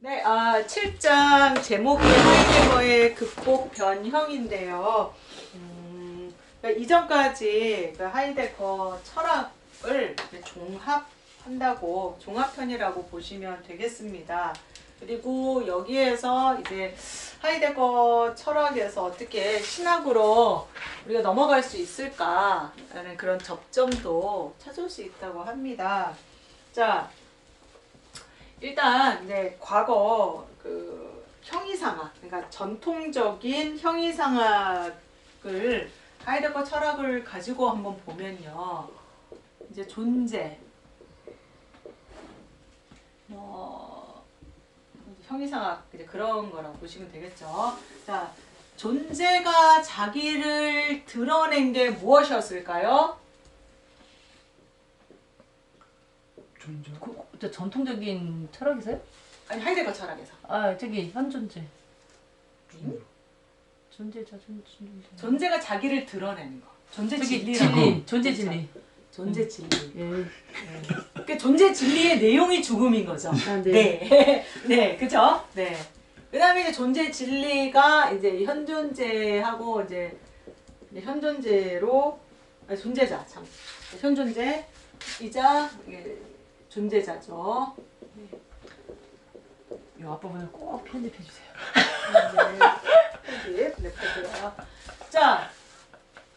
네, 7장 제목이 하이데거의 극복 변형인데요. 그러니까 이전까지 그 하이데거 철학을 종합한다고, 종합편이라고 보시면 되겠습니다. 그리고 여기에서 이제 하이데거 철학에서 어떻게 신학으로 우리가 넘어갈 수 있을까라는 그런 접점도 찾을 수 있다고 합니다. 자, 일단 이제 과거 그 형이상학, 그러니까 전통적인 형이상학을 하이데거 철학을 가지고 한번 보면요, 이제 존재, 형이상학 이제 그런 거라고 보시면 되겠죠. 자, 존재가 자기를 드러낸 게 무엇이었을까요? 존재. 저 전통적인 철학이세요? 아니, 하이데거 철학에서. 저기 현존재. 존재자. 존재가 자기를 드러내는 거. 존재 저기 진리라고. 진리, 존재 진리. 존재 진리. 예. 그 존재 진리의 내용이 죽음인 거죠. 네. 네. 네, 그죠? 네. 그 다음에 이제 존재 진리가 이제 현존재하고 이제 현존재로, 존재자, 참. 현존재이자 존재자죠. 이 앞부분을 꼭 편집해 주세요. 편집해줘요. 자,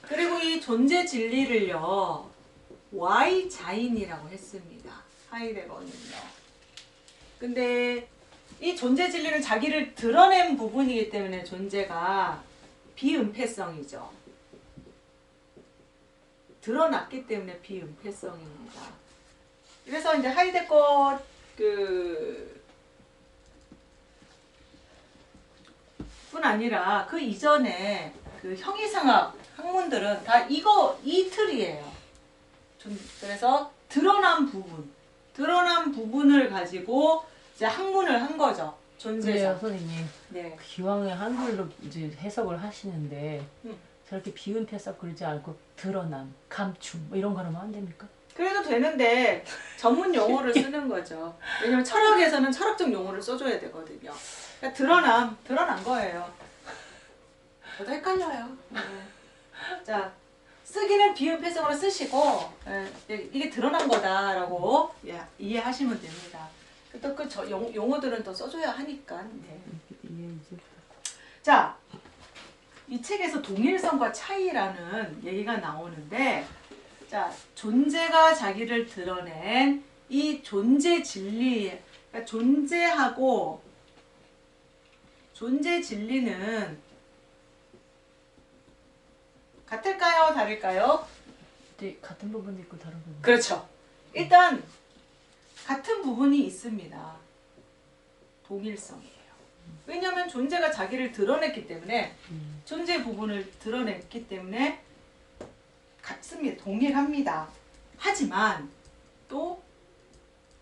그리고 이 존재 진리를요, Y 자인이라고 했습니다. 하이데거는요. 근데 이 존재 진리는 자기를 드러낸 부분이기 때문에 존재가 비은폐성이죠. 드러났기 때문에 비은폐성입니다. 그래서 이제 하이데거 뿐 아니라 그 이전에 그 형이상학 학문들은 다 이 틀이에요. 그래서 드러난 부분을 가지고 이제 학문을 한 거죠. 존재자. 네, 선생님. 네. 기왕에 한글로 이제 해석을 하시는데 저렇게 비은폐석 그러지 않고 드러남, 감춤 뭐 이런 거 하면 안 됩니까? 그래도 되는데 전문 용어를 쓰는 거죠. 왜냐면 철학에서는 철학적 용어를 써줘야 되거든요. 그러니까 드러난 거예요. 저도 헷갈려요. 네. 자, 쓰기는 비은폐성으로 쓰시고, 이게 드러난 거다라고 이해하시면 됩니다. 또 그 용어들은 또 써줘야 하니까. 네. 자, 이 책에서 동일성과 차이라는 얘기가 나오는데, 자, 존재가 자기를 드러낸 이 존재 진리, 그러니까 존재하고 존재 진리는 같을까요? 다를까요? 네, 같은 부분도 있고 다른 부분. 그렇죠. 일단 같은 부분이 있습니다. 동일성이에요. 왜냐하면 존재가 자기를 드러냈기 때문에 존재 부분을 드러냈기 때문에 같습니다. 동일합니다. 하지만 또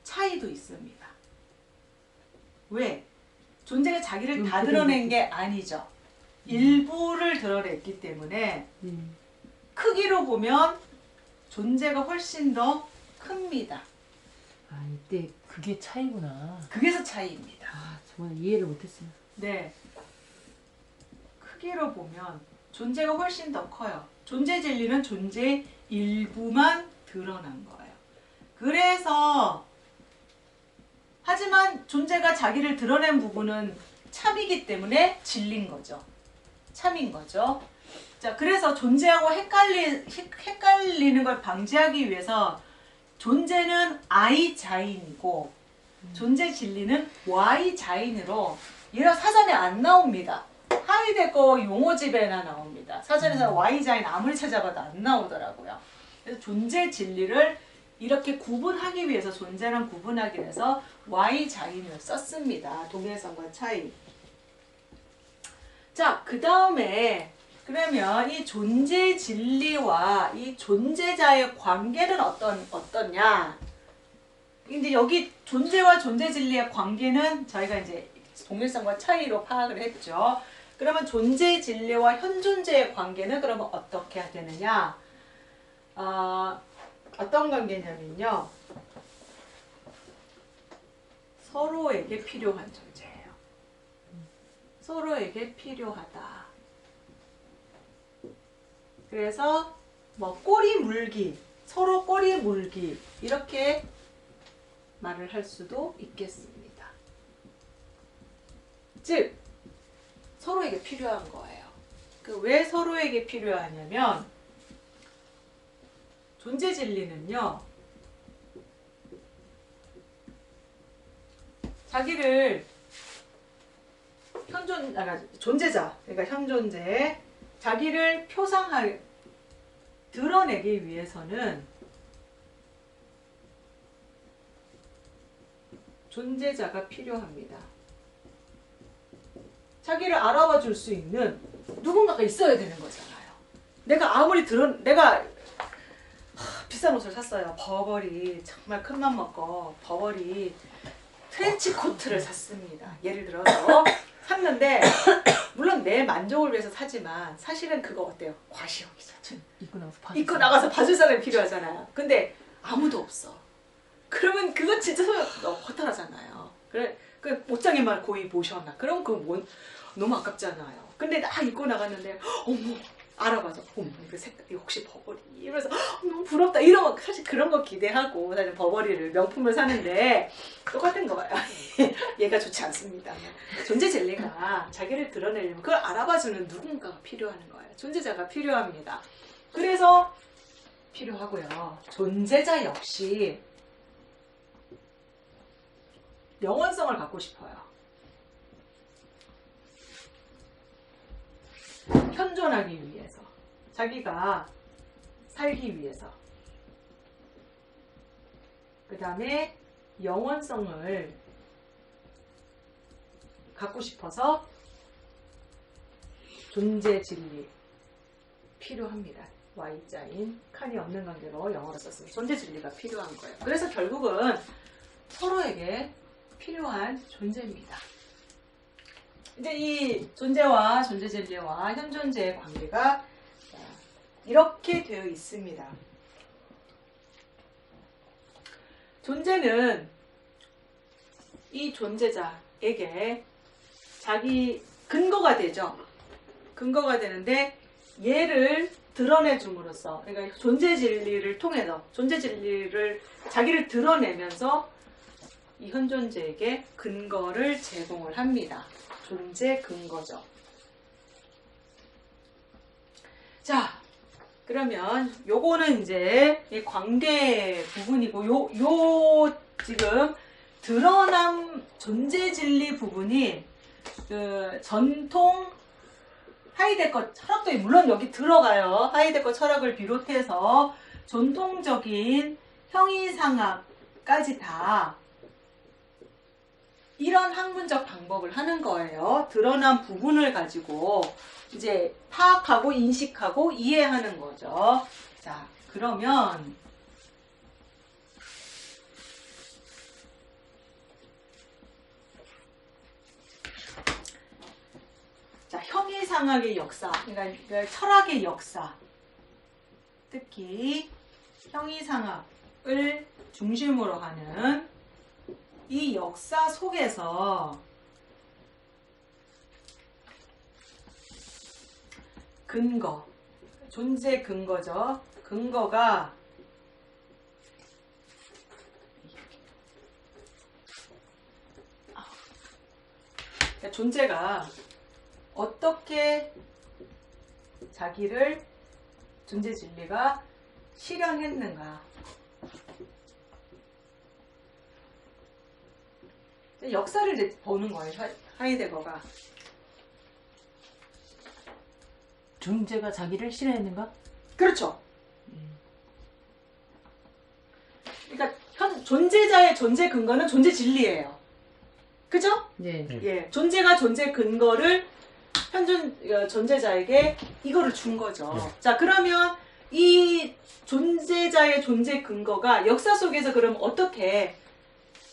차이도 있습니다. 왜? 존재가 자기를 다 드러낸 게 아니죠. 일부를 드러냈기 때문에 크기로 보면 존재가 훨씬 더 큽니다. 이때 그게 차이구나. 그게서 차이입니다. 정말 이해를 못했어요. 네. 크기로 보면 존재가 훨씬 더 커요. 존재 진리는 존재 일부만 드러난 거예요. 그래서 하지만 존재가 자기를 드러낸 부분은 참이기 때문에 진리인 거죠. 참인 거죠. 자, 그래서 존재하고 헷갈리는 걸 방지하기 위해서 존재는 I 자인이고 존재 진리는 Y 자인으로 얘가 사전에 안 나옵니다. 하이데거 용어집에나 나옵니다. 사전에서 Y 자인 아무리 찾아봐도 안 나오더라고요. 그래서 존재 진리를 이렇게 구분하기 위해서 존재랑 구분하기 위해서 Y 자인을 썼습니다. 동일성과 차이. 자, 그 다음에 그러면 이 존재 진리와 이 존재자의 관계는 어떠냐? 근데 여기 존재와 존재 진리의 관계는 저희가 이제 동일성과 차이로 파악을 했죠. 그러면 존재 진리와 현존재의 관계는 그러면 어떻게 해야 되느냐? 어떤 관계냐면요. 서로에게 필요한 존재예요. 서로에게 필요하다. 그래서 뭐 꼬리 물기, 서로 꼬리 물기 이렇게 말을 할 수도 있겠습니다. 즉 서로에게 필요한 거예요. 왜 서로에게 필요하냐면 존재 진리는요. 자기를 존재자, 그러니까 현존재, 자기를 드러내기 위해서는 존재자가 필요합니다. 자기를 알아봐 줄 수 있는 누군가가 있어야 되는 거잖아요. 내가 비싼 옷을 샀어요. 버버리 정말 큰맘 먹고 버버리 트렌치 코트를 샀습니다. 예를 들어서 샀는데 물론 내 만족을 위해서 사지만 사실은 그거 어때요? 과시욕이죠. 입고 나가서 봐줄 사람이 필요하잖아요. 근데 아무도 없어. 그러면 그거 진짜 너무 허탈하잖아요. 그래 그 옷장에만 고이 모셔놔. 그럼 그거 너무 아깝잖아요. 근데 나 입고 나갔는데 어머 알아봐서 어머 이거 색깔이 혹시 버버리 이러면서 너무 부럽다 이러면 사실 그런 거 기대하고 사실 버버리를 명품을 사는데 똑같은 거예요. 얘가 좋지 않습니다. 존재 진리가 자기를 드러내려면 그걸 알아봐주는 누군가가 필요한 거예요. 존재자가 필요합니다. 그래서 필요하고요. 존재자 역시 영원성을 갖고 싶어요. 현존하기 위해서, 자기가 살기 위해서, 그 다음에 영원성을 갖고 싶어서 존재 진리 필요합니다. Y자인 칸이 없는 관계로 영어로 썼습니다. 존재 진리가 필요한 거예요. 그래서 결국은 서로에게 필요한 존재입니다. 이제 이 존재와 존재 진리와 현존재의 관계가 이렇게 되어 있습니다. 존재는 이 존재자에게 자기 근거가 되죠. 근거가 되는데 얘를 드러내줌으로써, 그러니까 존재 진리를 통해서 존재 진리를 자기를 드러내면서 이 현존재에게 근거를 제공을 합니다. 존재 근거죠. 자, 그러면 요거는 이제 이 관계 부분이고 요 지금 드러남 존재 진리 부분이 그 전통 하이데거 철학도 물론 여기 들어가요. 하이데거 철학을 비롯해서 전통적인 형이상학까지 다 이런 학문적 방법을 하는 거예요. 드러난 부분을 가지고 이제 파악하고 인식하고 이해하는 거죠. 자, 그러면 자, 형이상학의 역사, 그러니까 철학의 역사, 특히 형이상학을 중심으로 하는 이 역사 속에서 근거, 존재 근거죠. 근거가 존재가 어떻게 자기를 존재 진리가 실현했는가. 역사를 이제 보는 거예요. 하이데거가. 존재가 자기를 실현했는가? 그렇죠. 그러니까 존재자의 존재 근거는 존재 진리예요. 그죠? 네. 예, 존재가 존재 근거를 존재자에게 이거를 준 거죠. 자, 그러면 이 존재자의 존재 근거가 역사 속에서 그럼 어떻게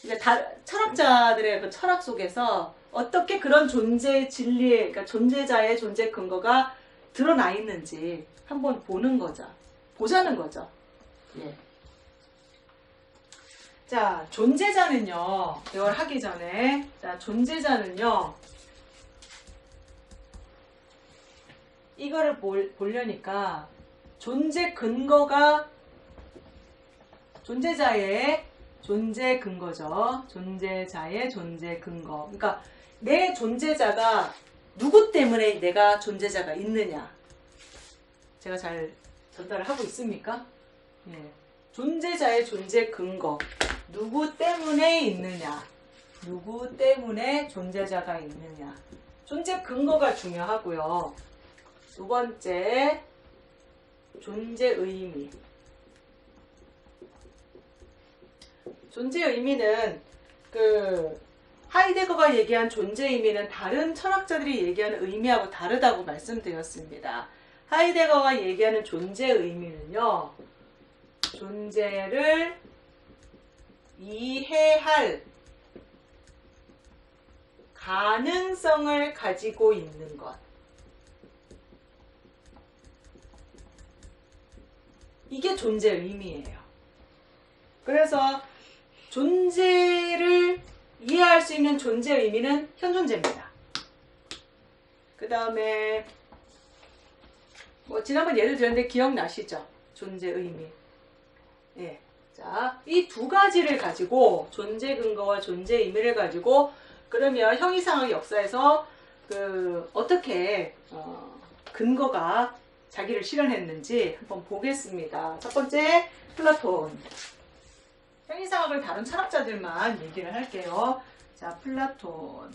이제 철학자들의 그 철학 속에서 어떻게 그런 존재 진리의, 그러니까 존재자의 존재 근거가 드러나 있는지 한번 보자는 거죠. 예. 자, 존재자는요. 이걸 하기 전에 자, 존재자는요. 이거를 보려니까 존재 근거가 존재자의 존재 근거죠. 존재자의 존재 근거. 그러니까 내 존재자가 누구 때문에 내가 존재자가 있느냐. 제가 잘 전달을 하고 있습니까? 예. 존재자의 존재 근거. 누구 때문에 있느냐. 누구 때문에 존재자가 있느냐. 존재 근거가 중요하고요. 두 번째, 존재 의미. 존재 의미는 하이데거가 얘기한 존재 의미는 다른 철학자들이 얘기하는 의미하고 다르다고 말씀드렸습니다. 하이데거가 얘기하는 존재 의미는요. 존재를 이해할 가능성을 가지고 있는 것. 이게 존재 의미예요. 그래서 존재를 이해할 수 있는 존재 의미는 현존재입니다. 그 다음에 지난번 예를 들었는데 기억나시죠? 존재 의미. 예. 자, 이 두 가지를 가지고 존재 근거와 존재 의미를 가지고 그러면 형이상학 역사에서 어떻게 근거가 자기를 실현했는지 한번 보겠습니다. 첫 번째, 플라톤. 형이상학을 다룬 철학자들만 얘기를 할게요. 자, 플라톤.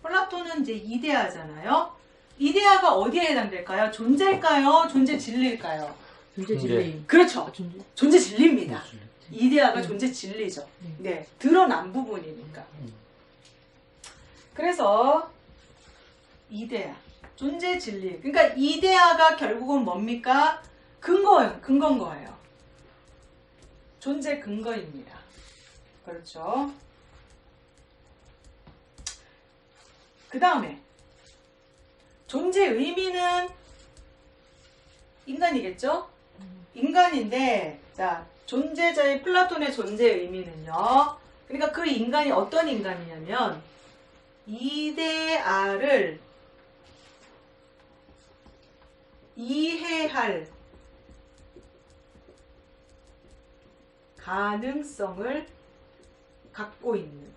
플라톤은 이제 이데아잖아요. 이데아가 어디에 해당될까요? 존재일까요? 존재 진리일까요? 존재 진리. 그렇죠. 존재 진리입니다. 진리. 이데아가 존재 진리죠. 네, 드러난 부분이니까. 그래서 이데아, 존재 진리. 그러니까 이데아가 결국은 뭡니까? 근거인 거예요. 존재 근거입니다. 그렇죠. 그 다음에 존재 의미는 인간이겠죠? 인간인데, 자, 존재자의 플라톤의 존재 의미는요. 그러니까 그 인간이 어떤 인간이냐면 이데아를 이해할 가능성을 갖고 있는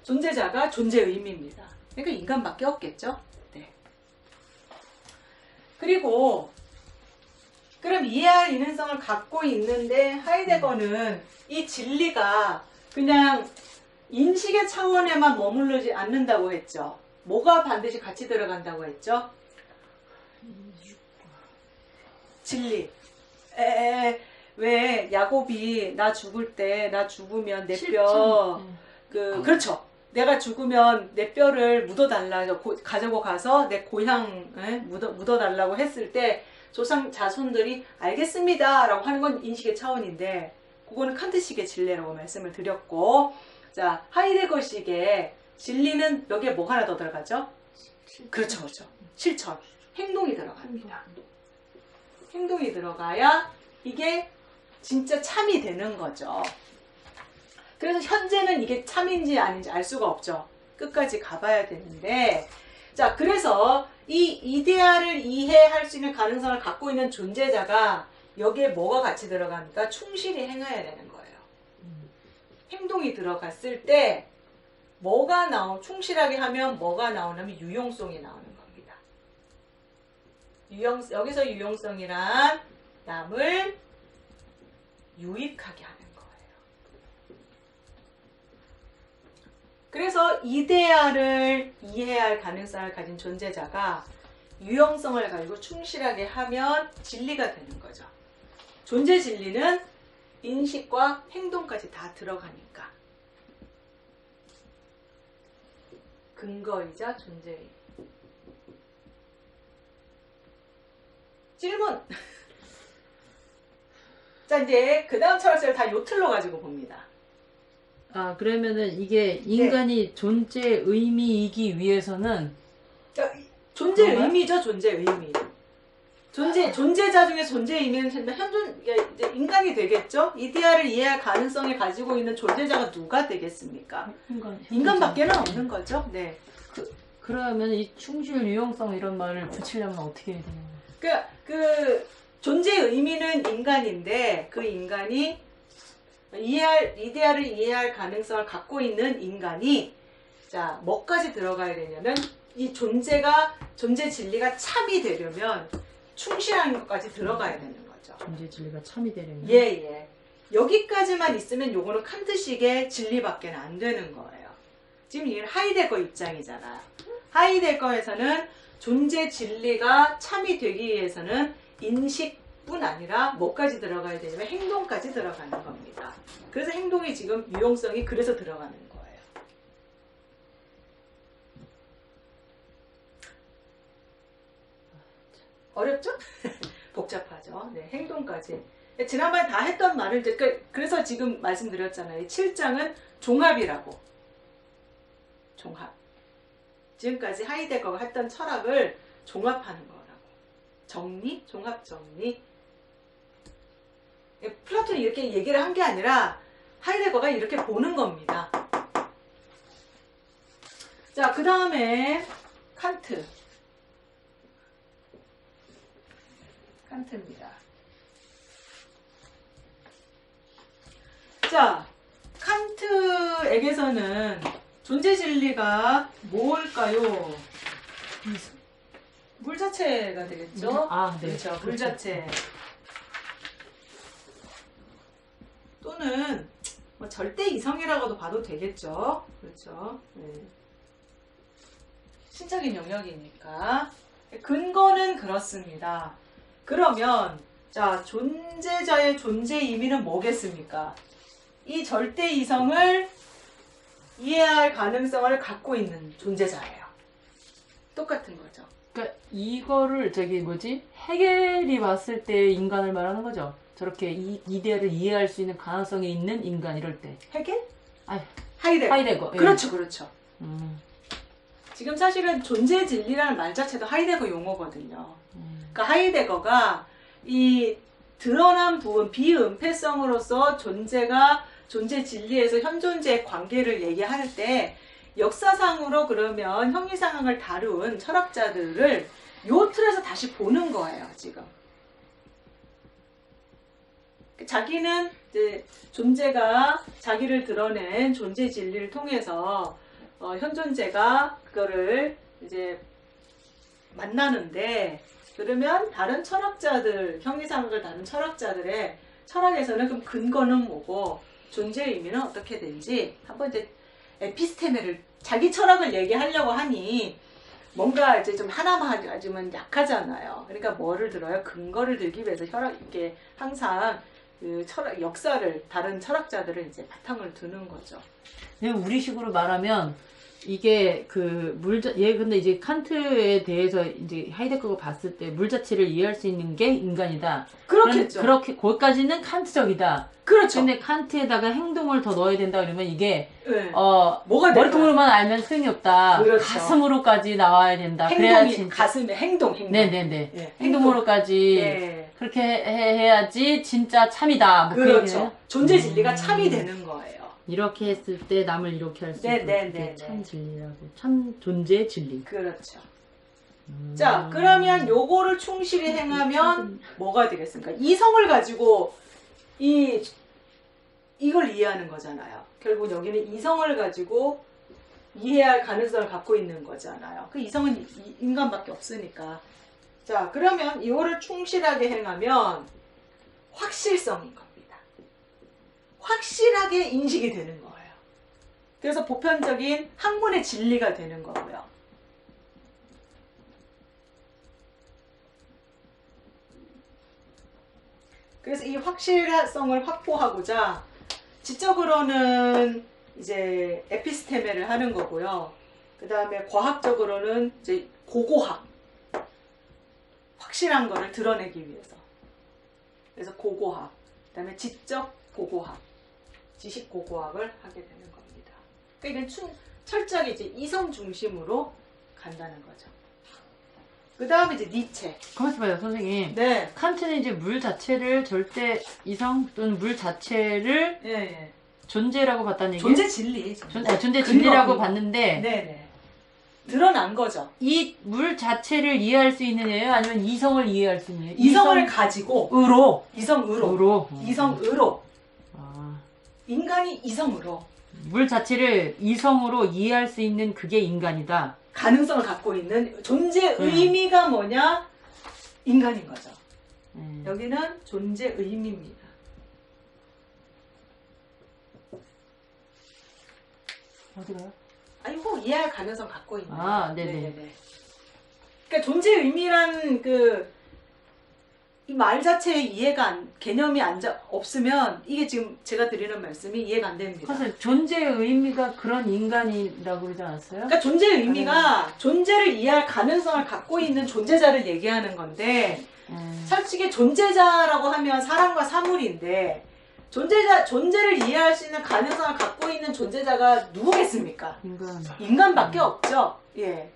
존재자가 존재 의미입니다. 그러니까 인간밖에 없겠죠. 네. 그리고 그럼 이해할 가능성을 갖고 있는데 하이데거는 이 진리가 그냥 인식의 차원에만 머무르지 않는다고 했죠. 뭐가 반드시 같이 들어간다고 했죠? 진리. 왜 야곱이 나 죽을 때 나 죽으면 내 뼈 그렇죠. 내가 죽으면 내 뼈를 묻어달라 가지고 가서 내 고향에 묻어달라고 했을 때 조상 자손들이 알겠습니다 라고 하는 건 인식의 차원인데 그거는 칸트식의 진리라고 말씀을 드렸고, 자, 하이데거식의 진리는 여기에 뭐가 하나 더 들어가죠? 그렇죠. 실천, 행동이 들어갑니다. 행동이 들어가야 이게 진짜 참이 되는 거죠. 그래서 현재는 이게 참인지 아닌지 알 수가 없죠. 끝까지 가봐야 되는데, 자, 그래서 이 이데아를 이해할 수 있는 가능성을 갖고 있는 존재자가 여기에 뭐가 같이 들어갑니까? 충실히 행해야 되는 거예요. 행동이 들어갔을 때 충실하게 하면 뭐가 나오냐면 유용성이 나오는 겁니다. 여기서 유용성이란 남을 유익하게 하는 거예요. 그래서 이데아를 이해할 가능성을 가진 존재자가 유용성을 가지고 충실하게 하면 진리가 되는 거죠. 존재 진리는 인식과 행동까지 다 들어가니까. 근거이자 존재의 질문. 자, 이제 그 다음 철학자를 다 요 틀로 가지고 봅니다. 아, 그러면은 이게 인간이 존재 의미이기 위해서는 존재 그런가요? 의미죠, 존재 의미. 존재자 중에 존재 의미는 현존 이제 인간이 되겠죠. 이데아를 이해할 가능성을 가지고 있는 존재자가 누가 되겠습니까? 인간밖에는 없는 거죠. 네. 그러면 이 충실, 유용성 이런 말을 붙이려면 어떻게 해야 되나요? 그 존재의 의미는 인간인데 그 인간이 이데아를 이해할 가능성을 갖고 있는 인간이 자 뭐까지 들어가야 되냐면 이 존재 진리가 참이 되려면 충실한 것까지 들어가야 되는 거죠. 존재 진리가 참이 되려면. 예. 여기까지만 있으면 요거는 칸트식의 진리밖에 안 되는 거예요. 지금 이게 하이데거 입장이잖아요. 하이데거에서는 존재 진리가 참이 되기 위해서는 인식뿐 아니라 뭐까지 들어가야 되냐면 행동까지 들어가는 겁니다. 그래서 행동이 지금 유용성이 그래서 들어가는 거예요. 어렵죠? 복잡하죠. 네, 행동까지. 지난번에 다 했던 말을 이제 그래서 지금 말씀드렸잖아요. 7장은 종합이라고. 종합. 지금까지 하이데거가 했던 철학을 종합하는 거라고. 정리? 종합 정리. 플라톤이 이렇게 얘기를 한 게 아니라 하이데거가 이렇게 보는 겁니다. 자, 그 다음에 칸트입니다. 자, 칸트에게서는 존재 진리가 뭘까요? 물 자체가 되겠죠? 네. 그렇죠. 물 자체. 또는 뭐 절대 이성이라고도 봐도 되겠죠. 그렇죠. 네. 신적인 영역이니까. 근거는 그렇습니다. 그러면 자 존재자의 존재 의미는 뭐겠습니까? 이 절대 이성을 이해할 가능성을 갖고 있는 존재자예요. 똑같은 거죠. 그러니까 이거를 해겔이 봤을 때 인간을 말하는 거죠. 저렇게 이데아를 이해할 수 있는 가능성이 있는 인간 이럴 때. 헤겔? 아니, 하이데거. 예. 그렇죠. 지금 사실은 존재 진리라는 말 자체도 하이데거 용어거든요. 그러니까 하이데거가 이 드러난 부분, 비은폐성으로서 존재 진리에서 현존재의 관계를 얘기할 때 역사상으로 그러면 형이상학을 다룬 철학자들을 요 틀에서 다시 보는 거예요, 지금. 자기는 이제 존재가 자기를 드러낸 존재 진리를 통해서 현존재가 그거를 이제 만나는데 그러면 다른 철학자들, 형이상학을 다룬 철학자들의 철학에서는 그럼 근거는 뭐고 존재의 의미는 어떻게 된지 한번 이제 에피스테메를 자기 철학을 얘기하려고 하니 뭔가 이제 좀 하나만 가지면 약하잖아요. 그러니까 뭐를 들어요? 근거를 들기 위해서 이렇게 항상 그 철학 역사를 다른 철학자들을 이제 바탕을 두는 거죠. 네, 우리식으로 말하면 이게 근데 이제 칸트에 대해서 이제 하이데거가 봤을 때 물 자체를 이해할 수 있는 게 인간이다. 그렇겠죠. 그렇게 거기까지는 칸트적이다. 그렇죠. 근데 칸트에다가 행동을 더 넣어야 된다 그러면 이게 네. 뭐가 머리통으로만 알면 소용이 없다. 그렇죠. 가슴으로까지 나와야 된다. 행동이 그래야 진짜 가슴에 행동. 네네네. 네, 행동으로까지 네. 그렇게 해야지 진짜 참이다. 뭐 그렇죠. 존재 진리가 참이 되는 거예요. 이렇게 했을 때 남을 이렇게 할 수 있고 네. 참 진리라고. 참 존재의 진리. 그렇죠. 자, 그러면 요거를 충실히 행하면 뭐가 되겠습니까? 이성을 가지고 이걸 이해하는 거잖아요. 결국 여기는 이성을 가지고 이해할 가능성을 갖고 있는 거잖아요. 그 이성은 인간밖에 없으니까. 자, 그러면 이거를 충실하게 행하면 확실성인 겁니다. 확실하게 인식이 되는 거예요. 그래서 보편적인 학문의 진리가 되는 거고요. 그래서 이 확실성을 확보하고자 지적으로는 이제 에피스테메를 하는 거고요. 그 다음에 과학적으로는 이제 고고학, 확실한 거를 드러내기 위해서. 그래서 고고학, 그 다음에 지적 고고학, 지식 고고학을 하게 되는 겁니다. 그러니까 이건 철저하게 이제 이성 중심으로 간다는 거죠. 그 다음에 이제 니체. 가만있어 봐요, 선생님. 네. 칸트는 이제 물 자체를 절대 이성 또는 물 자체를 예, 예. 존재라고 봤다는 얘기예요? 존재 진리. 존재 진리라고 봤는데 네네. 드러난 거죠. 이 물 자체를 이해할 수 있는 애예요? 아니면 이성을 이해할 수 있는 애예요? 이성을 가지고 으로. 이성으로. 이성으로. 아, 인간이 이성으로 물 자체를 이성으로 이해할 수 있는 그게 인간이다. 가능성을 갖고 있는 존재 의미가 뭐냐? 인간인 거죠. 여기는 존재 의미입니다. 어디가요? 아니, 꼭 이해할 가능성 갖고 있는. 아, 네네. 그러니까 존재 의미란 이 말 자체의 개념이 없으면 이게 지금 제가 드리는 말씀이 이해가 안 됩니다. 그래서 존재의 의미가 그런 인간이라고 그러지 않았어요? 그러니까 존재의 의미가 존재를 이해할 가능성을 갖고 있는 존재자를 얘기하는 건데, 솔직히 존재자라고 하면 사람과 사물인데, 존재를 이해할 수 있는 가능성을 갖고 있는 존재자가 누구겠습니까? 인간밖에 없죠. 예.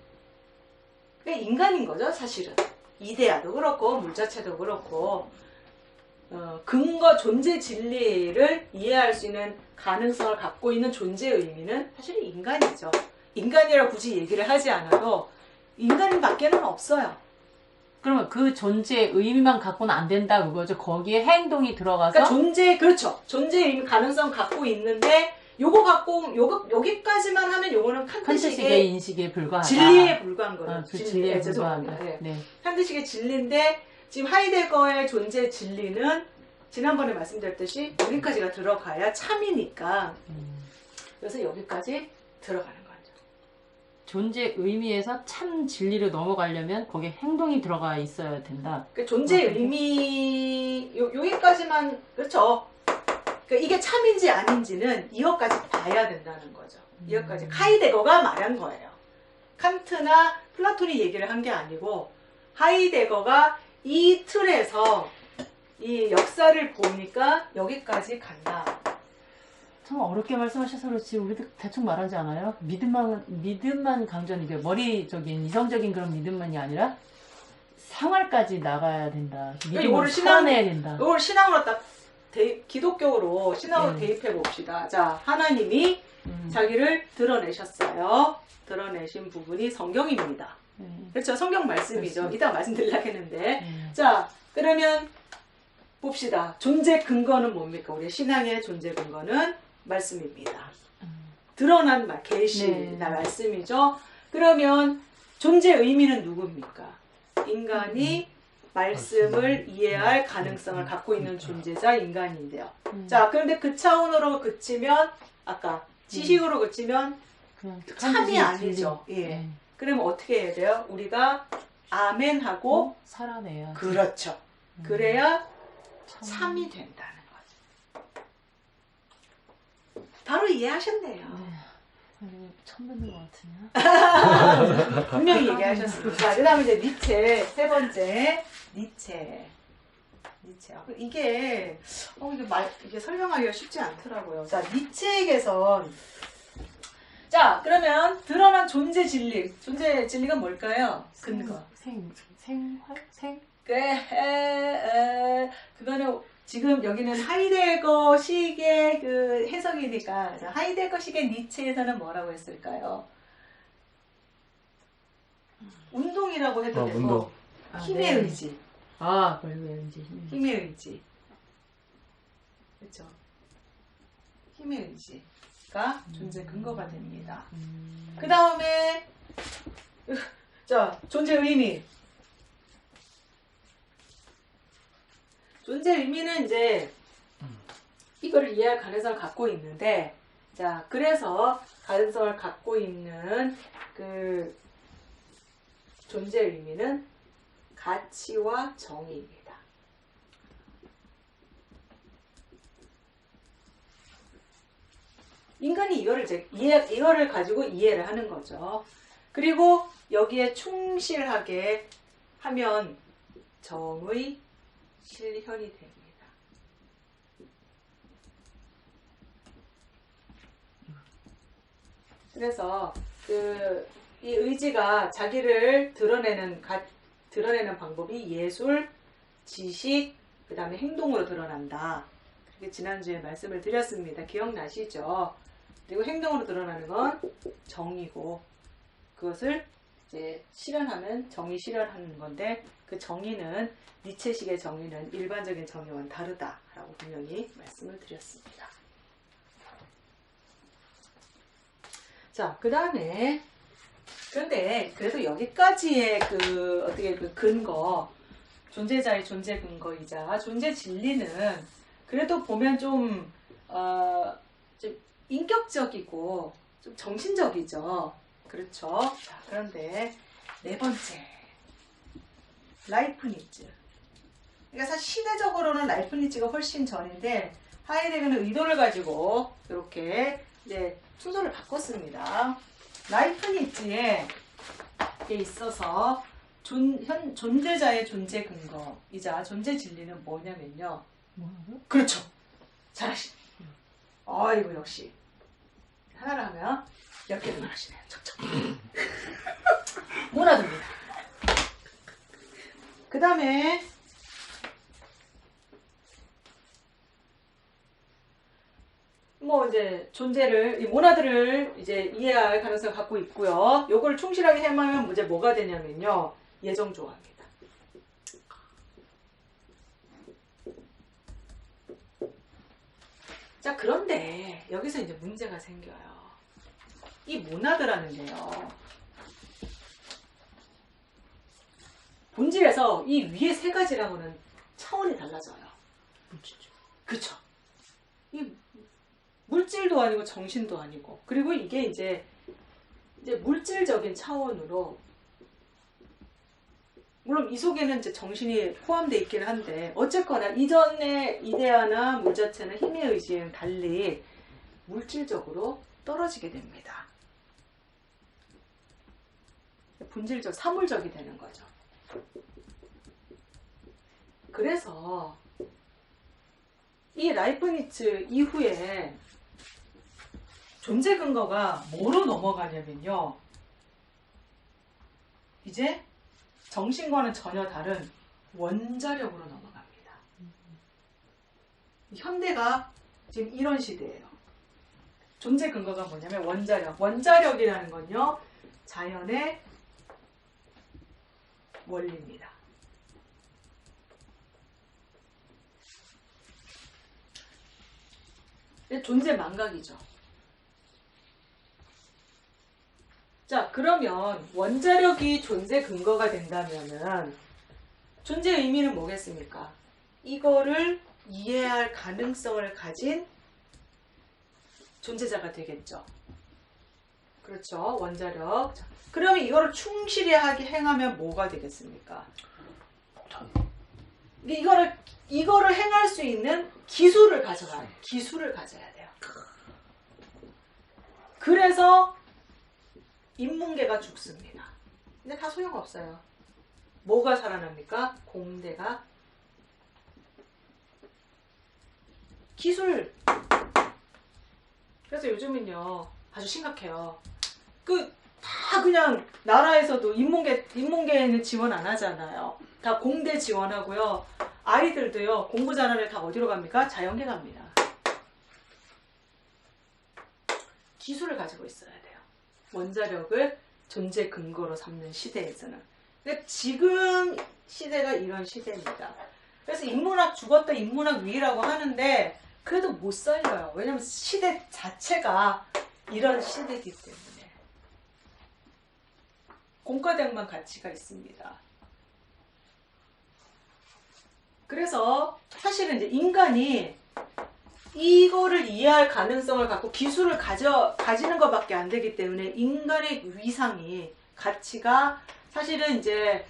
그러니까 인간인 거죠, 사실은. 이데아도 그렇고, 물 자체도 그렇고, 근거 존재 진리를 이해할 수 있는 가능성을 갖고 있는 존재의 의미는 사실 인간이죠. 인간이라고 굳이 얘기를 하지 않아도 인간밖에는 없어요. 그러면 그 존재의 의미만 갖고는 안 된다 그거죠. 거기에 행동이 들어가서. 그러니까 그렇죠. 존재의 의미 가능성 갖고 있는데 여기까지만 하면 요거는 칸트식의 인식에 불과하다. 진리에 불과한 거예요. 그 진리에 불과한다. 네. 네. 칸트식의 진리인데 지금 하이데거의 존재 진리는 지난번에 말씀드렸듯이 여기까지가 들어가야 참이니까 그래서 여기까지 들어가는 거죠. 존재 의미에서 참 진리로 넘어가려면 거기에 행동이 들어가 있어야 된다. 그러니까 존재 의미 여기까지만 그렇죠. 그러니까 이게 참인지 아닌지는 이것까지 봐야 된다는 거죠. 이것까지 하이데거가 말한 거예요. 칸트나 플라톤이 얘기를 한 게 아니고 하이데거가 이 틀에서 이 역사를 보니까 여기까지 간다. 참 어렵게 말씀하셔서 그렇지 우리도 대충 말하지 않아요? 믿음만 강조하는 게 머리적인 이성적인 그런 믿음만이 아니라 생활까지 나가야 된다. 믿음을 살아내야 된다. 이걸 신앙으로 딱 기독교로 신앙으로 대입해 봅시다. 자, 하나님이 자기를 드러내셨어요. 드러내신 부분이 성경입니다. 그렇죠. 성경 말씀이죠. 그렇습니다. 이따 말씀드리려고 했는데. 자, 그러면 봅시다. 존재 근거는 뭡니까? 우리 신앙의 존재 근거는 말씀입니다. 드러난 계시나 말씀이죠. 그러면 존재 의미는 누굽니까? 인간이 말씀을 이해할 가능성을 갖고 있는 존재자 인간인데요. 자, 그런데 그 차원으로 그치면 아까 지식으로 그치면 참이 아니죠. 예. 그러면 어떻게 해야 돼요? 우리가 아멘하고 살아내야. 그렇죠. 그래야 참이 된다는 거죠. 바로 이해하셨네요. 처음 듣는 것 같으냐? 분명히 얘기하셨습니다. 자, 그 다음에 이제 니체, 세 번째. 니체. 이게 설명하기가 쉽지 않더라고요. 자, 니체의 개선. 자, 그러면 드러난 존재 진리가 뭘까요? 근거. 그거는 지금 여기는 하이데거식의 그 해석이니까 자, 하이데거식의 니체에서는 뭐라고 했을까요? 운동이라고 해도 되고 운동. 힘의 의지. 힘의 의지. 그렇죠. 힘의 의지가 존재 근거가 됩니다. 그 다음에 자, 존재 의미. 존재 의미는 이제 이거를 이해할 가능성을 갖고 있는데, 자, 그래서 가능성을 갖고 있는 그 존재 의미는 가치와 정의입니다. 인간이 이거를 가지고 이해를 하는 거죠. 그리고 여기에 충실하게 하면 정의 실현이 됩니다. 그래서 이 의지가 자기를 드러내는 드러내는 방법이 예술, 지식, 그 다음에 행동으로 드러난다. 그렇게 지난주에 말씀을 드렸습니다. 기억나시죠? 그리고 행동으로 드러나는 건 정의고, 그것을 이제 실현하면 정의 실현하는 건데, 그 정의는 니체식의 정의는 일반적인 정의와는 다르다라고 분명히 말씀을 드렸습니다. 자, 그 다음에 그런데 그래도 여기까지의 그 어떻게 그 근거, 존재자의 존재 근거이자 존재 진리는 그래도 보면 좀 인격적이고 좀 정신적이죠. 그렇죠. 자, 그런데 네 번째, 라이프니츠. 그러니까 사실 시대적으로는 라이프니츠가 훨씬 전인데 하이데거는 의도를 가지고 이렇게 이제 순서를 바꿨습니다. 라이프니츠에 있어서 존재자의 존재 근거이자 존재 진리는 뭐냐면요. 뭐라고요? 그렇죠. 잘하시네. 아이고 역시 하나를 하면 10개를 하시네요. 척척. 모나드입니다. 그 다음에 뭐 이제 존재를 이 모나드를 이제 이해할 가능성을 갖고 있고요. 요걸 충실하게 해마면 이제 뭐가 되냐면요. 예정조화입니다. 자, 그런데 여기서 이제 문제가 생겨요. 이 모나드라는 게요. 본질에서 이 위에 세 가지랑은 차원이 달라져요. 물질적. 그쵸? 이 물질도 아니고 정신도 아니고, 그리고 이게 이제 물질적인 차원으로, 물론 이 속에는 이제 정신이 포함되어 있긴 한데, 어쨌거나 이전의 이데아나 물 자체는 힘의 의지에는 달리 물질적으로 떨어지게 됩니다. 본질적, 사물적이 되는 거죠. 그래서 이 라이프니츠 이후에 존재 근거가 뭐로 넘어가냐면요. 이제 정신과는 전혀 다른 원자력으로 넘어갑니다. 현대가 지금 이런 시대예요. 존재 근거가 뭐냐면 원자력. 원자력이라는 건요. 자연의 원리입니다. 존재 망각이죠. 자, 그러면 원자력이 존재 근거가 된다면은 존재의 의미는 뭐겠습니까? 이거를 이해할 가능성을 가진 존재자가 되겠죠. 그렇죠. 원자력. 자, 그러면 이거를 충실히 하게 행하면 뭐가 되겠습니까? 이거를 행할 수 있는 기술을 가져야 돼요. 그래서 인문계가 죽습니다. 근데 다 소용없어요. 뭐가 살아납니까? 공대가. 기술. 그래서 요즘은요 아주 심각해요. 다 그냥 나라에서도 인문계에는 지원 안 하잖아요. 다 공대 지원하고요. 아이들도요 공부 잘하는 애 다 어디로 갑니까? 자연계 갑니다. 기술을 가지고 있어야 돼요. 원자력을 존재 근거로 삼는 시대에서는. 근데 지금 시대가 이런 시대입니다. 그래서 인문학 죽었다 인문학 위라고 하는데 그래도 못 살려요. 왜냐면 시대 자체가 이런 시대이기 때문에. 공과대학만 가치가 있습니다. 그래서 사실은 이제 인간이 이거를 이해할 가능성을 갖고 기술을 가지는 것밖에 안 되기 때문에 인간의 위상이, 가치가 사실은 이제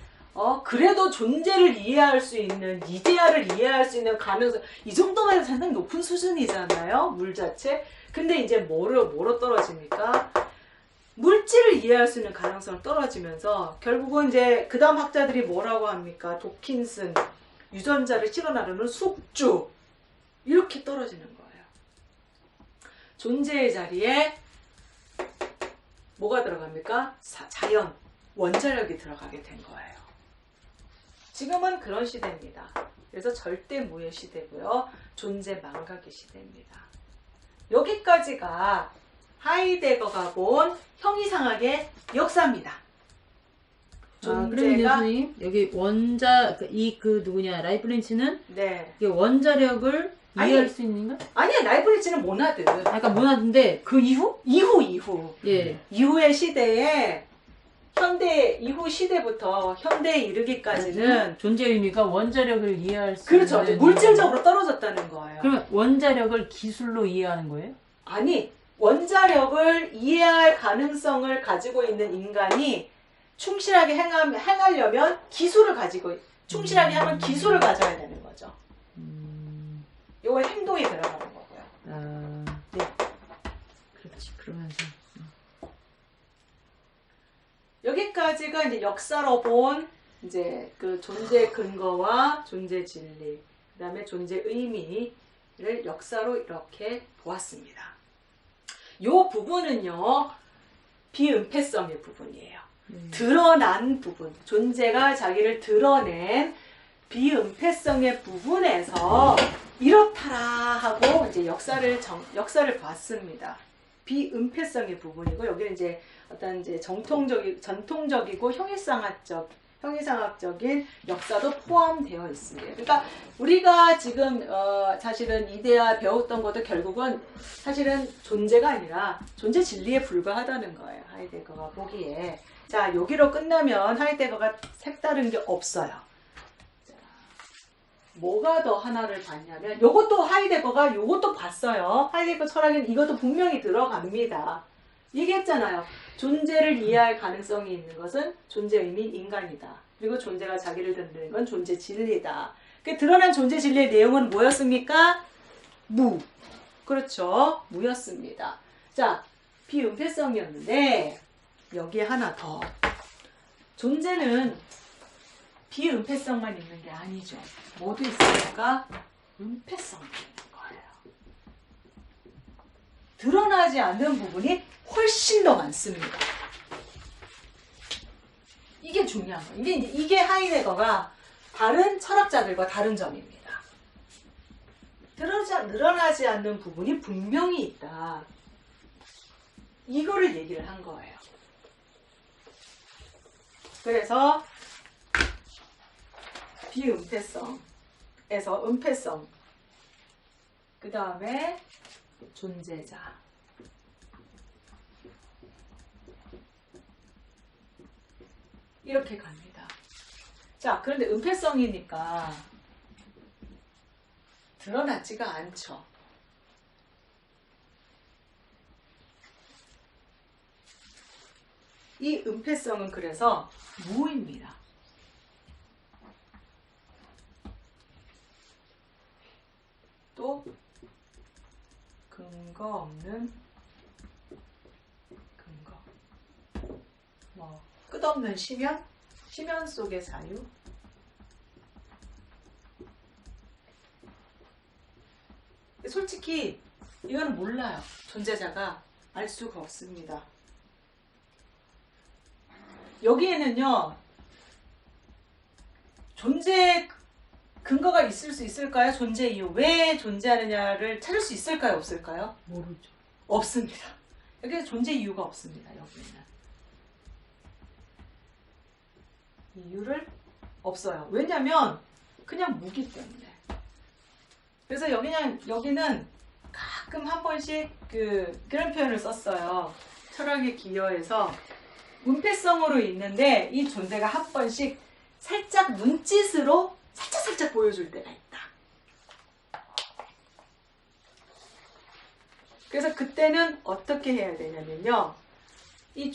그래도 존재를 이해할 수 있는, 이데아를 이해할 수 있는 가능성, 이 정도만 해도 상당히 높은 수준이잖아요, 물 자체. 근데 이제 뭐로 떨어집니까? 물질을 이해할 수 있는 가능성이 떨어지면서 결국은 이제 그 다음 학자들이 뭐라고 합니까? 도킨슨, 유전자를 실어나르는 숙주, 이렇게 떨어지는 거예요. 존재의 자리에 뭐가 들어갑니까? 자연, 원자력이 들어가게 된 거예요. 지금은 그런 시대입니다. 그래서 절대 무의 시대고요. 존재 망각의 시대입니다. 여기까지가 하이데거가 본 형이상학의 역사입니다. 그러면 존재가 교수님 여기 원자 그 누구냐 라이프린츠는 네. 이게 원자력을 아니, 이해할 수 있는가? 아니야 라이브니츠는 모나드. 아까 모나드인데 그 이후? 이후 예. 이후의 시대에 현대 이후 시대부터 현대에 이르기까지는 존재 의미가 원자력을 이해할 수 그렇죠. 이제 있는 물질적으로 떨어졌다는 거예요. 그러면 원자력을 기술로 이해하는 거예요? 아니 원자력을 이해할 가능성을 가지고 있는 인간이 충실하게 행하려면 기술을 가지고 충실하게 하면 기술을 가져야 되는 거죠. 이거 행동이 들어가는 거고요. 네. 그렇지. 그러면서 여기까지가 이제 역사로 본 이제 그 존재 근거와 존재 진리, 그다음에 존재 의미를 역사로 이렇게 보았습니다. 이 부분은요 비은폐성의 부분이에요. 드러난 부분, 존재가 자기를 드러낸 비은폐성의 부분에서 이렇다라 하고 이제 역사를 봤습니다. 비은폐성의 부분이고 여기는 이제 어떤 이제 전통적이고 형이상학적인 역사도 포함되어 있습니다. 그러니까 우리가 지금 사실은 이데아 배웠던 것도 결국은 사실은 존재가 아니라 존재 진리에 불과하다는 거예요. 하이데거가 보기에. 자, 여기로 끝나면 하이데거가 색다른 게 없어요. 자, 뭐가 더 하나를 봤냐면 요것도 하이데거가 요것도 봤어요. 하이데거 철학에는 이것도 분명히 들어갑니다. 얘기했잖아요. 존재를 이해할 가능성이 있는 것은 존재 의미인 인간이다. 그리고 존재가 자기를 드러내는 건 존재 진리다. 그 드러난 존재 진리의 내용은 뭐였습니까? 무. 그렇죠. 무였습니다. 자, 비은폐성이었는데 여기에 하나 더. 존재는 비은폐성만 있는 게 아니죠. 뭐도 있으니까 은폐성도 있는 거예요. 드러나지 않는 부분이 훨씬 더 많습니다. 이게 중요한 거예요. 이게 하이데거가 다른 철학자들과 다른 점입니다. 드러나지 않는 부분이 분명히 있다. 이거를 얘기를 한 거예요. 그래서 비은폐성에서 은폐성, 그 다음에 존재자, 이렇게 갑니다. 자, 그런데 은폐성이니까 드러나지가 않죠. 이 은폐성은 그래서 무입니다. 또 근거 없는 근거. 뭐 끝없는 심연 속의 자유. 솔직히 이건 몰라요. 존재자가 알 수가 없습니다. 여기에는요, 존재 근거가 있을 수 있을까요? 존재 이유. 왜 존재하느냐를 찾을 수 있을까요? 없을까요? 모르죠. 없습니다. 여기서 존재 이유가 없습니다. 여기는. 이유를 없어요. 왜냐면 그냥 무기 때문에. 그래서 여기는 가끔 한 번씩 그런 표현을 썼어요. 철학의 기여에서 은폐성으로 있는데 이 존재가 한 번씩 살짝 눈짓으로 살짝 보여줄 때가 있다. 그래서 그때는 어떻게 해야 되냐면요. 이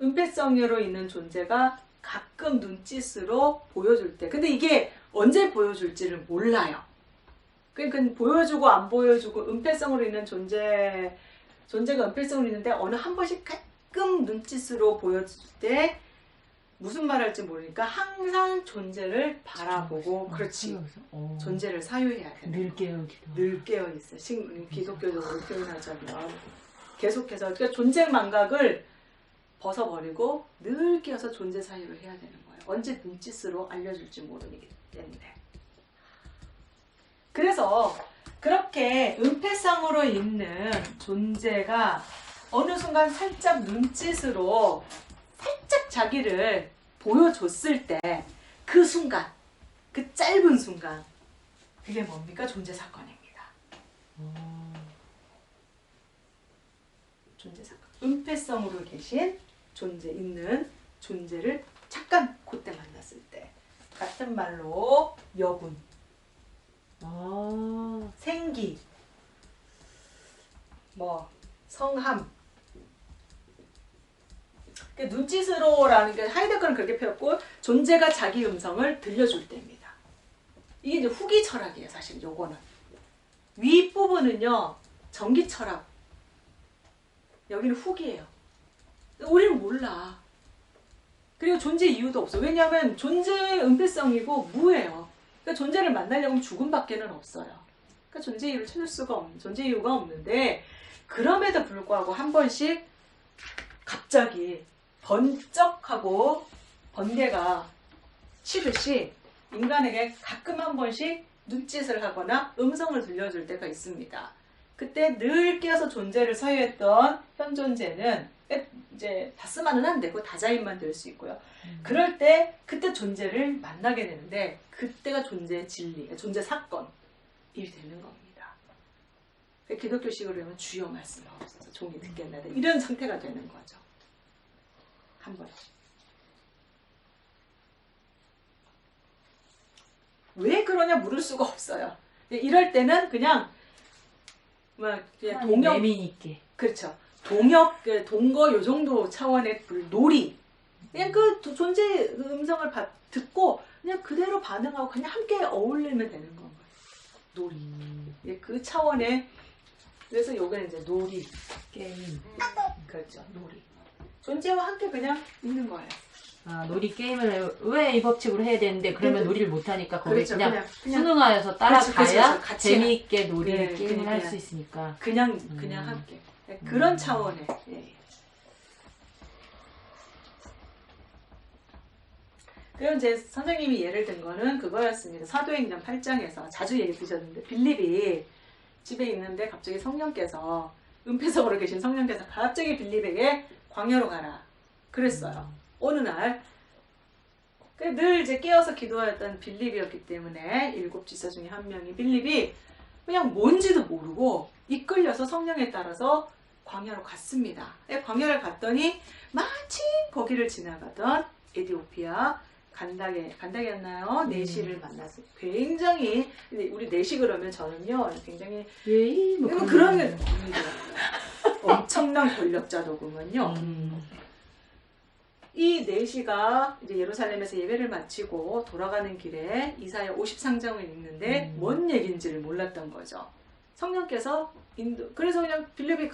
은폐성으로 있는 존재가 가끔 눈짓으로 보여줄 때. 근데 이게 언제 보여줄지를 몰라요. 그러니까 보여주고 안 보여주고 은폐성으로 있는 존재가 은폐성으로 있는데 어느 한 번씩 가끔 눈짓으로 보여줄 때 무슨 말 할지 모르니까 항상 존재를 바라보고 그렇지. 존재를 사유해야 돼. 늘 깨어기도. 늘 깨어있어. 기독교적으로 표현하자면 계속해서 그러니까 존재 망각을 벗어버리고 늘 깨어서 존재 사유를 해야 되는 거예요. 거예요. 언제 눈짓으로 알려줄지 모르기 때문에. 그래서 그렇게 은폐성으로 있는 존재가 어느 순간 살짝 눈짓으로 살짝 자기를 보여줬을 때 그 순간, 그 짧은 순간, 그게 뭡니까? 존재 사건입니다. 존재 사건. 은폐성으로 계신 존재, 있는 존재를 잠깐 그때 만났을 때 같은 말로 여군, 생기, 뭐 성함. 눈짓으로라는 게 하이데거는 그렇게 펴었고 존재가 자기 음성을 들려줄 때입니다. 이게 이제 후기 철학이에요. 사실 요거는 윗부분은요 전기 철학, 여기는 후기예요. 우리는 몰라. 그리고 존재 이유도 없어. 왜냐하면 존재의 은폐성이고 무예요. 그러니까 존재를 만나려면 죽음밖에는 없어요. 그러니까 존재 이유를 찾을 수가 없는, 존재 이유가 없는데, 그럼에도 불구하고 한 번씩 갑자기 번쩍하고 번개가 치듯이 인간에게 가끔 한 번씩 눈짓을 하거나 음성을 들려줄 때가 있습니다. 그때 늘 깨어서 존재를 소유했던 현존재는 이제 다 쓰면은 안 되고 다자인만 될 수 있고요. 그럴 때 그때 존재를 만나게 되는데 그때가 존재 진리, 존재 사건이 되는 겁니다. 기독교식으로 하면 주여 말씀하옵소서 종이 듣겠나다 이런 상태가 되는 거죠. 한 번. 왜 그러냐 물을 수가 없어요. 이럴 때는 그냥 동역 내민 있게. 그렇죠. 동역 동거 요 정도 차원의 놀이. 그냥 그 존재 음성을 듣고 그냥 그대로 반응하고 그냥 함께 어울리면 되는 건가요. 놀이. 그 차원의 그래서 요거는 이제 놀이 게임. 그렇죠. 놀이. 존재와 함께 그냥 있는 거예요. 놀이 게임을 왜 이 법칙으로 해야 되는데 그러면 놀이를 못하니까 거기 그렇죠. 그냥 그냥 순응하여서 따라가야 같이 재미있게 놀이를 네, 게임을 할 수 있으니까 그냥 함께 그런 차원의 그럼 이제 선생님이 예를 든 거는 그거였습니다. 사도행전 8장에서 자주 얘기 드셨는데 빌립이 집에 있는데 갑자기 성령께서 은폐성으로 계신 성령께서 갑자기 빌립에게 광야로 가라 그랬어요. 어느 날 늘 이제 깨어서 기도하였던 빌립이었기 때문에 7 지사 중에 한 명이 빌립이 그냥 뭔지도 모르고 이끌려서 성령에 따라서 광야로 갔습니다. 광야를 갔더니 마침 거기를 지나가던 에디오피아 간다게였나요? 내시를 만났어요. 굉장히 우리 내시 그러면 저는요 굉장히 뭐 그런 게 엄청난 권력자더구먼요. 이 내시가 이제 예루살렘에서 예배를 마치고 돌아가는 길에 이사야 53장을 읽는데 뭔 얘기인지를 몰랐던 거죠. 성령께서 그래서 그냥 빌립이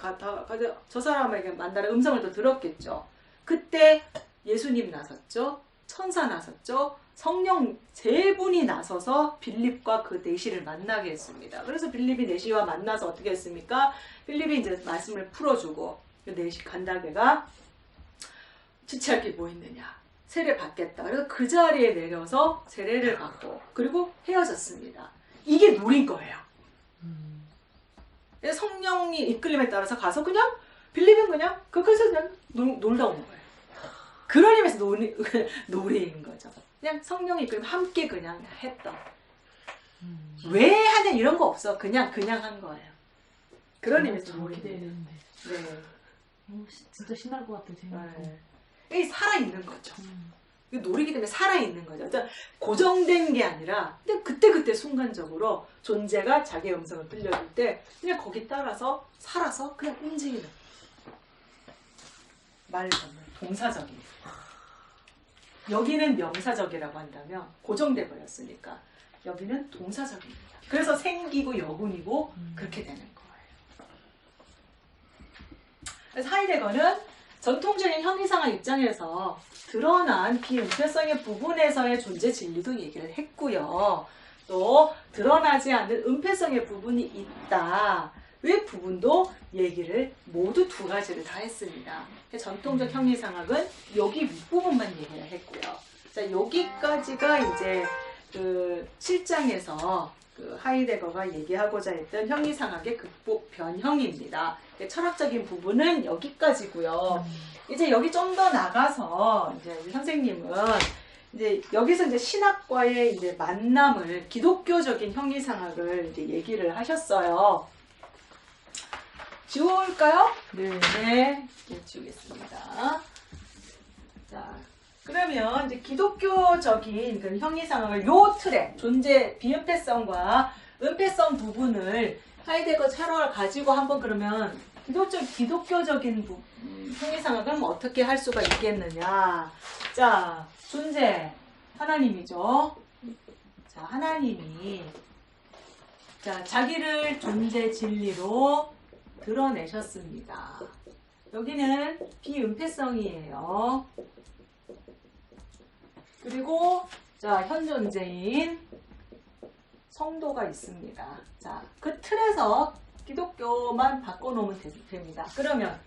저 사람에게 만나는 음성을 또 들었겠죠. 그때 예수님 나섰죠. 천사 나섰죠. 성령 3분이 나서서 빌립과 그 내시를 만나게 했습니다. 그래서 빌립이 내시와 만나서 어떻게 했습니까? 빌립이 이제 말씀을 풀어주고 내시 간다게가 지체할 게 뭐 있느냐. 세례 받겠다. 그래서 그 자리에 내려서 세례를 받고 그리고 헤어졌습니다. 이게 놀인 거예요. 성령이 이끌림에 따라서 가서 그냥 빌립은 그냥 거기서 그냥 놀다 온 거예요. 그런 의미에서 놀이인 거죠. 그냥 성령이 이끌림 함께 그냥 했던. 왜 하냐 이런 거 없어. 그냥 한 거예요. 그런 의미에서 놀이인데. 네. 진짜 신날 것 같아. 네. 이게 살아있는 거죠. 놀이기 때문에 살아있는 거죠. 고정된 게 아니라 그냥 그때 순간적으로 존재가 자기의 음성을 들려줄 때 그냥 거기 따라서 살아서 그냥 움직이는 말 건너 동사적인 여기는 명사적이라고 한다면 고정돼 버렸으니까 여기는 동사적입니다. 그래서 생기고 여군이고 그렇게 되는 거예요. 그래서 하이데거는 전통적인 형이상학 입장에서 드러난 비은폐성의 부분에서의 존재 진리도 얘기를 했고요. 또 드러나지 않는 은폐성의 부분이 있다. 왜 부분도 얘기를 모두 2가지를 다 했습니다. 전통적 형이상학은 여기 윗부분만 얘기를 했고요. 자, 여기까지가 이제 그 7장에서 그 하이데거가 얘기하고자 했던 형이상학의 극복 변형입니다. 철학적인 부분은 여기까지고요. 이제 여기 좀 더 나가서 이제 우리 선생님은 이제 여기서 이제 신학과의 이제 만남을 기독교적인 형이상학을 이제 얘기를 하셨어요. 지울까요? 네. 네, 이제 지우겠습니다. 자, 그러면 이제 기독교적인 그 형이상학을 요 틀에 존재 비은폐성과 은폐성 부분을 하이데거 철학을 가지고 한번 그러면 기독교적인 형이상학은 어떻게 할 수가 있겠느냐? 자, 존재 하나님이죠. 자, 하나님이 자 자기를 존재 진리로 드러내셨습니다. 여기는 비은폐성이에요. 그리고 자 현존재인 성도가 있습니다. 자, 그 틀에서 기독교만 바꿔놓으면 됩니다. 그러면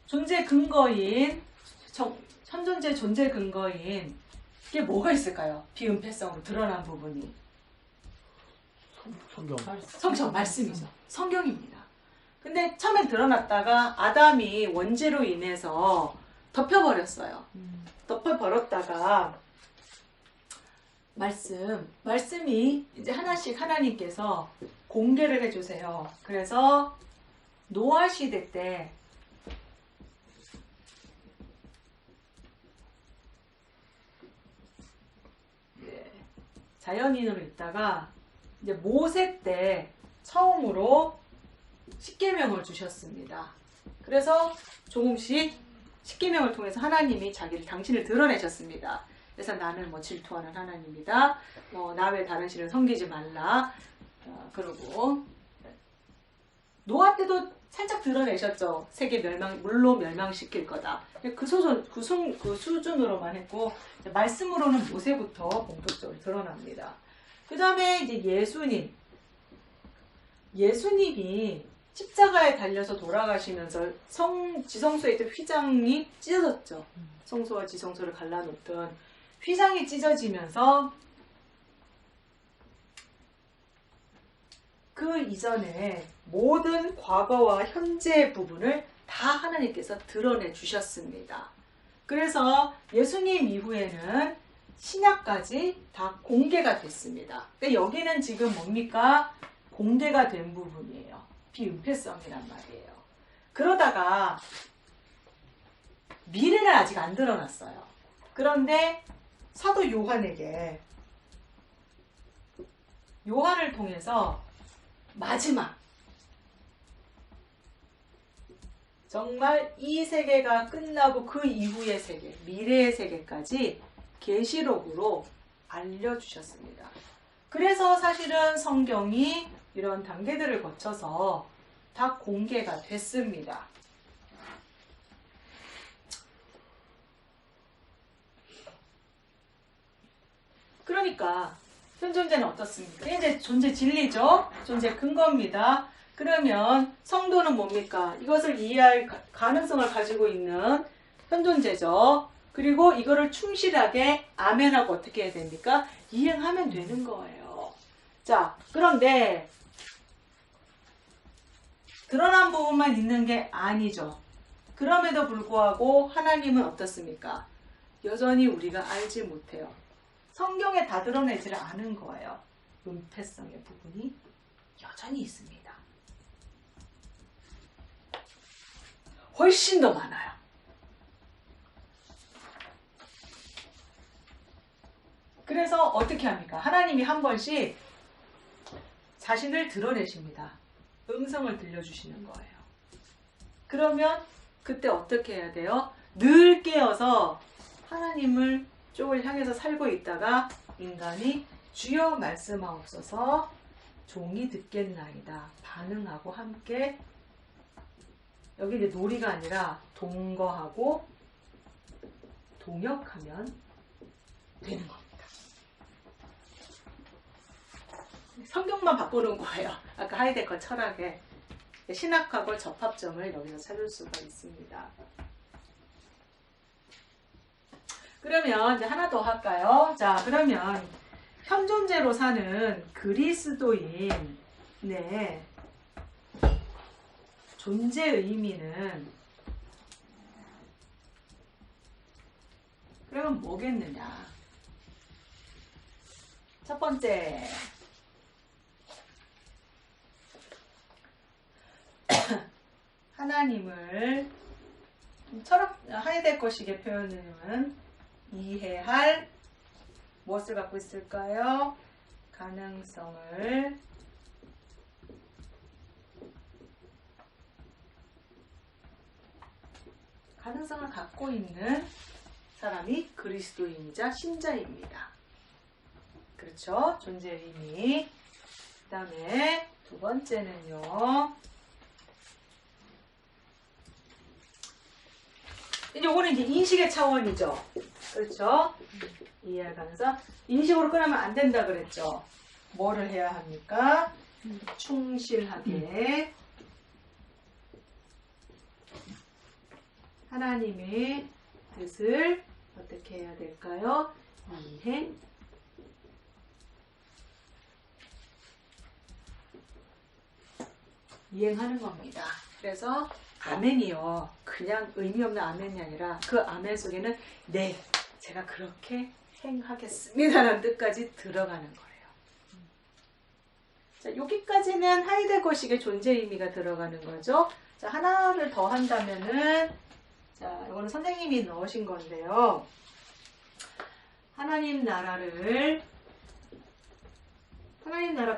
존재 근거인 현존재 존재 근거인 이게 뭐가 있을까요? 비은폐성으로 드러난 부분이 성경 말씀이죠. 성경입니다. 근데 처음엔 드러났다가 아담이 원죄로 인해서 덮여버렸어요. 덮여버렸다가 말씀이 이제 하나씩 하나님께서 공개를 해주세요. 그래서 노아 시대 때 자연인으로 있다가 이제 모세 때 처음으로 십계명을 주셨습니다. 그래서 조금씩 십계명을 통해서 하나님이 당신을 드러내셨습니다. 그래서 나는 뭐 질투하는 하나님이다. 뭐 나 외 다른 신을 섬기지 말라. 그러고 노아 때도 살짝 드러내셨죠. 세계 물로 멸망시킬 거다. 그 수준으로만 했고 말씀으로는 모세부터 본격적으로 드러납니다. 그 다음에 이제 예수님이 십자가에 달려서 돌아가시면서 지성소에 있던 휘장이 찢어졌죠. 성소와 지성소를 갈라놓던 휘장이 찢어지면서 그 이전에 모든 과거와 현재 부분을 다 하나님께서 드러내 주셨습니다. 그래서 예수님 이후에는 신약까지 다 공개가 됐습니다. 근데 여기는 지금 뭡니까? 공개가 된 부분이에요. 비은폐성이란 말이에요. 그러다가 미래는 아직 안 드러났어요. 그런데 사도 요한을 통해서 마지막 정말 이 세계가 끝나고 그 이후의 세계, 미래의 세계까지 계시록으로 알려주셨습니다. 그래서 사실은 성경이 이런 단계들을 거쳐서 다 공개가 됐습니다. 그러니까 현존재는 어떻습니까? 이제 존재 진리죠. 존재 근거입니다. 그러면 성도는 뭡니까? 이것을 이해할 가능성을 가지고 있는 현존재죠. 그리고 이거를 충실하게 아멘하고 어떻게 해야 됩니까? 이행하면 되는 거예요. 자, 그런데 드러난 부분만 있는 게 아니죠. 그럼에도 불구하고 하나님은 어떻습니까? 여전히 우리가 알지 못해요. 성경에 다 드러내지를 않은 거예요. 은폐성의 부분이 여전히 있습니다. 훨씬 더 많아요. 그래서 어떻게 합니까? 하나님이 한 번씩 자신을 드러내십니다. 음성을 들려주시는 거예요. 그러면 그때 어떻게 해야 돼요? 늘 깨어서 하나님을 쪽을 향해서 살고 있다가 인간이 주여 말씀하옵소서 종이 듣겠나이다 반응하고 함께 여기 이제 놀이가 아니라 동거하고 동역하면 되는 겁니다. 성경만 바꾸는 거예요. 아까 하이데거 철학의 신학하고 접합점을 여기서 찾을 수가 있습니다. 그러면 이제 하나 더 할까요? 자, 그러면 현존제로 사는 그리스도인의 존재 의미는 그러면 뭐겠느냐? 첫 번째, 하나님을 철학 하이데거식의 표현은 이해할 무엇을 갖고 있을까요? 가능성을 갖고 있는 사람이 그리스도인이자 신자입니다. 그렇죠? 존재 의미. 그 다음에 두 번째는요. 이거는 이제 인식의 차원이죠. 그렇죠? 이해할 가능성. 인식으로 끝나면 안 된다 그랬죠. 뭐를 해야 합니까? 충실하게 하나님의 뜻을 어떻게 해야 될까요? 이행하는 겁니다. 그래서 아멘이요. 그냥 의미 없는 아멘이 아니라 그 아멘 속에는 네, 제가 그렇게 행하겠습니다라는 뜻까지 들어가는 거예요. 자, 여기까지는 하이데거식의 존재 의미가 들어가는 거죠. 자, 하나를 더 한다면은, 자, 이거는 선생님이 넣으신 건데요. 하나님 나라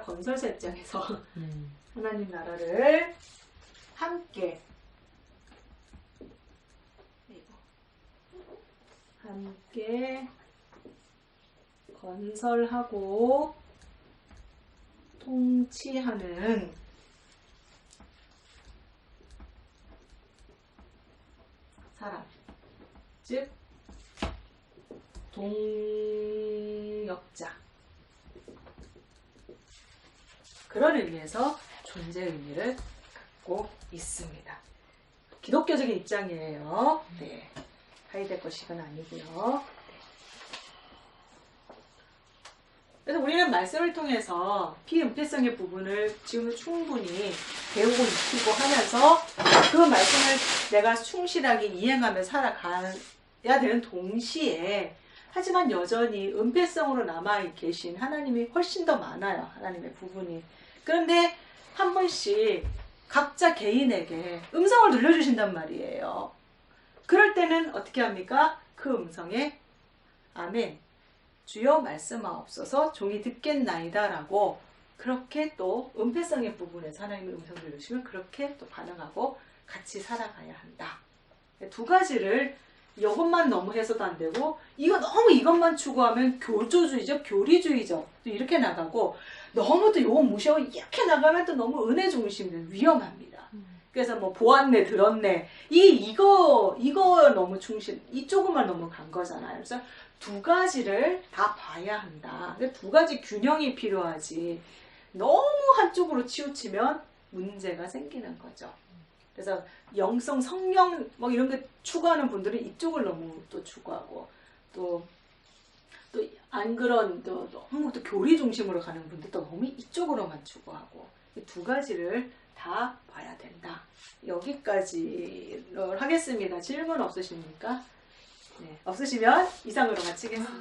건설사 입장에서 하나님 나라를 함께 건설하고 통치하는 사람, 즉 동역자, 그런 의미에서 존재 의미를 갖고 있습니다. 기독교적인 입장이에요. 네. 하이데거식은 아니고요. 그래서 우리는 말씀을 통해서 비은폐성의 부분을 지금은 충분히 배우고 익히고 하면서 그 말씀을 내가 충실하게 이행하며 살아가야 되는 동시에, 하지만 여전히 은폐성으로 남아 계신 하나님이 훨씬 더 많아요. 하나님의 부분이. 그런데 한 번씩 각자 개인에게 음성을 들려주신단 말이에요. 그럴 때는 어떻게 합니까? 그 음성에 아멘, 주여 말씀하옵소서, 종이 듣겠나이다 라고, 그렇게 또 은폐성의 부분에서 하나님의 음성을 들으시면 그렇게 또 반응하고 같이 살아가야 한다. 두 가지를, 이것만 너무 해서도 안 되고, 너무 이것만 추구하면 교조주의죠, 교리주의죠, 또 이렇게 나가고, 너무 또 이거 무시하고 이렇게 나가면 또 너무 은혜 중심이 위험합니다. 그래서 뭐 보았네, 들었네, 이거 너무 이쪽으로만 너무 간 거잖아요. 그래서 두 가지를 다 봐야 한다. 두 가지 균형이 필요하지, 너무 한쪽으로 치우치면 문제가 생기는 거죠. 그래서 영성, 성령 뭐 이런 게 추구하는 분들은 이쪽을 너무 또 추구하고, 또 안 그런 또 너무 또 교리 중심으로 가는 분들도 너무 이쪽으로만 추구하고, 이 두 가지를 다 봐야 된다. 여기까지로 하겠습니다. 질문 없으십니까? 네, 없으시면 이상으로 마치겠습니다.